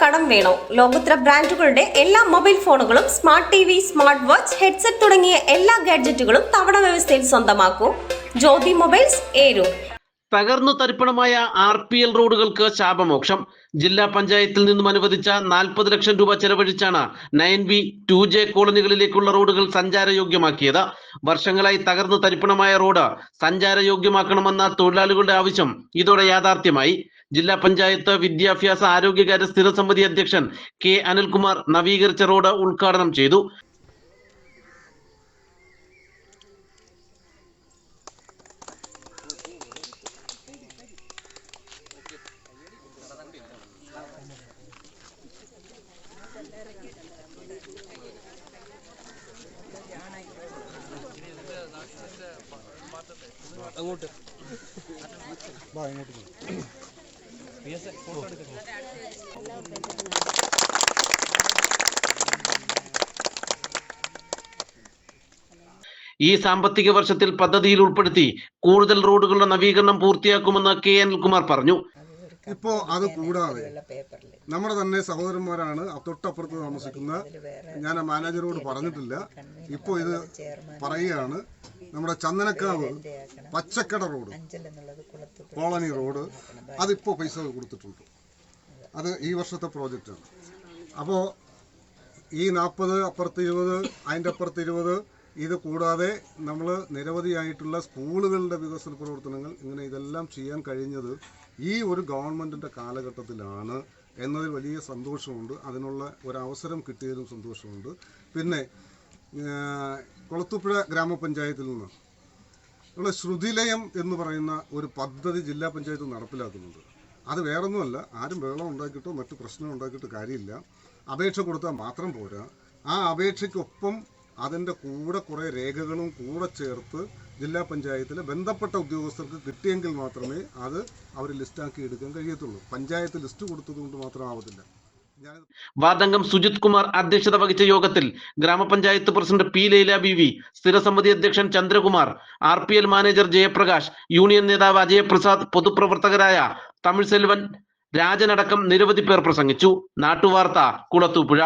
കടം വേണോ? ലോകോത്തര ബ്രാൻഡുകളുടെ എല്ലാ മൊബൈൽ ഫോണുകളും smart T V, smart watch, headset തുടങ്ങിയ എല്ലാ ഗാഡ്ജറ്റുകളും തവണ വ്യവസ്ഥയിൽ സ്വന്തമാക്കൂ. ജ്യോതി മൊബൈൽസ്, ഏരൂർ. തകർന്നു തരിപ്പണമായ RPL റോഡുകൾക്ക് ശാപമോക്ഷം. ജില്ലാ പഞ്ചായത്തിൽ നിന്നും അനുവദിച്ച 40 ലക്ഷം രൂപ ചെലവഴിച്ചാണ് 9B, 2J കോളനികളിലേക്കുള്ള റോഡുകൾ സഞ്ചാരയോഗ്യമാക്കിയത്. വർഷങ്ങളായി തകർന്നു തരിപ്പണമായ റോഡ് സഞ്ചാരയോഗ്യമാക്കണമെന്ന തൊഴിലാളികളുടെ ആവശ്യം ഇതോടെ യാഥാർത്ഥ്യമായി. ജില്ലാ പഞ്ചായത്ത് വിദ്യാഭ്യാസ ആരോഗ്യകാര്യ സ്ഥിര സമിതി അധ്യക്ഷൻ K. അനിൽകുമാർ നവീകരിച്ച റോഡ് ഉദ്ഘാടനം ചെയ്തു. ഈ സാമ്പത്തിക വർഷത്തിൽ പദ്ധതിയിൽ ഉൾപ്പെടുത്തി കൂടുതൽ റോഡുകളുടെ നവീകരണം പൂർത്തിയാക്കുമെന്ന് K. അനിൽകുമാർ പറഞ്ഞു. ഇപ്പോൾ അത് കൂടാതെ നമ്മുടെ തന്നെ സഹോദരന്മാരാണ് തൊട്ടപ്പുറത്ത് താമസിക്കുന്ന, ഞാൻ മാനേജറോട് പറഞ്ഞിട്ടില്ല, ഇപ്പോൾ ഇത് പറയുകയാണ്. നമ്മുടെ ചന്ദനക്കാവ് പച്ചക്കട റോഡ്, കോളനി റോഡ്, അതിപ്പോൾ പൈസ കൊടുത്തിട്ടുണ്ട്. അത് ഈ വർഷത്തെ പ്രോജക്റ്റാണ്. അപ്പോൾ ഈ 40, അപ്പുറത്ത് 20, അതിൻ്റെ അപ്പുറത്ത് 20, ഇത് കൂടാതെ നമ്മൾ നിരവധിയായിട്ടുള്ള സ്കൂളുകളുടെ വികസന പ്രവർത്തനങ്ങൾ, ഇങ്ങനെ ഇതെല്ലാം ചെയ്യാൻ കഴിഞ്ഞത് ഈ ഒരു ഗവൺമെൻറ്റിൻ്റെ കാലഘട്ടത്തിലാണ് എന്നതിൽ വലിയ സന്തോഷമുണ്ട്. അതിനുള്ള ഒരവസരം കിട്ടിയതിലും സന്തോഷമുണ്ട്. പിന്നെ കൊളത്തുപുഴ ഗ്രാമപഞ്ചായത്തിൽ നിന്ന് ഉള്ള ശ്രുതിലയം എന്ന് പറയുന്ന ഒരു പദ്ധതി ജില്ലാ പഞ്ചായത്ത് നടപ്പിലാക്കുന്നുണ്ട്. അത് വേറൊന്നുമല്ല, ആരും വെള്ളം ഉണ്ടാക്കിയിട്ടോ മറ്റു പ്രശ്നം ഉണ്ടാക്കിയിട്ട് കാര്യമില്ല. അപേക്ഷ കൊടുത്താൽ മാത്രം പോരാ. ആ അപേക്ഷയ്ക്കൊപ്പം അതിൻ്റെ കൂടെ കുറേ രേഖകളും കൂടെ ചേർത്ത് ജില്ലാ പഞ്ചായത്തിലെ ബന്ധപ്പെട്ട ഉദ്യോഗസ്ഥർക്ക് കിട്ടിയെങ്കിൽ മാത്രമേ അത് അവർ ലിസ്റ്റാക്കി എടുക്കാൻ കഴിയത്തുള്ളൂ. പഞ്ചായത്ത് ലിസ്റ്റ് കൊടുത്തതുകൊണ്ട് മാത്രം ആവത്തില്ല. വാർഡംഗം സുജിത് കുമാർ അധ്യക്ഷത വഹിച്ച യോഗത്തിൽ ഗ്രാമപഞ്ചായത്ത് പ്രസിഡന്റ് P. ലൈല ബീവി, സ്ഥിരസമിതി അധ്യക്ഷൻ Chandrakumar, RPL manager Jayaprakash, union നേതാവ് അജയപ്രസാദ്, പൊതുപ്രവർത്തകരായ തമിഴ് സെൽവൻ, രാജനടക്കം നിരവധി പേർ പ്രസംഗിച്ചു. നാട്ടുവാർത്ത, കുളത്തൂപ്പുഴ.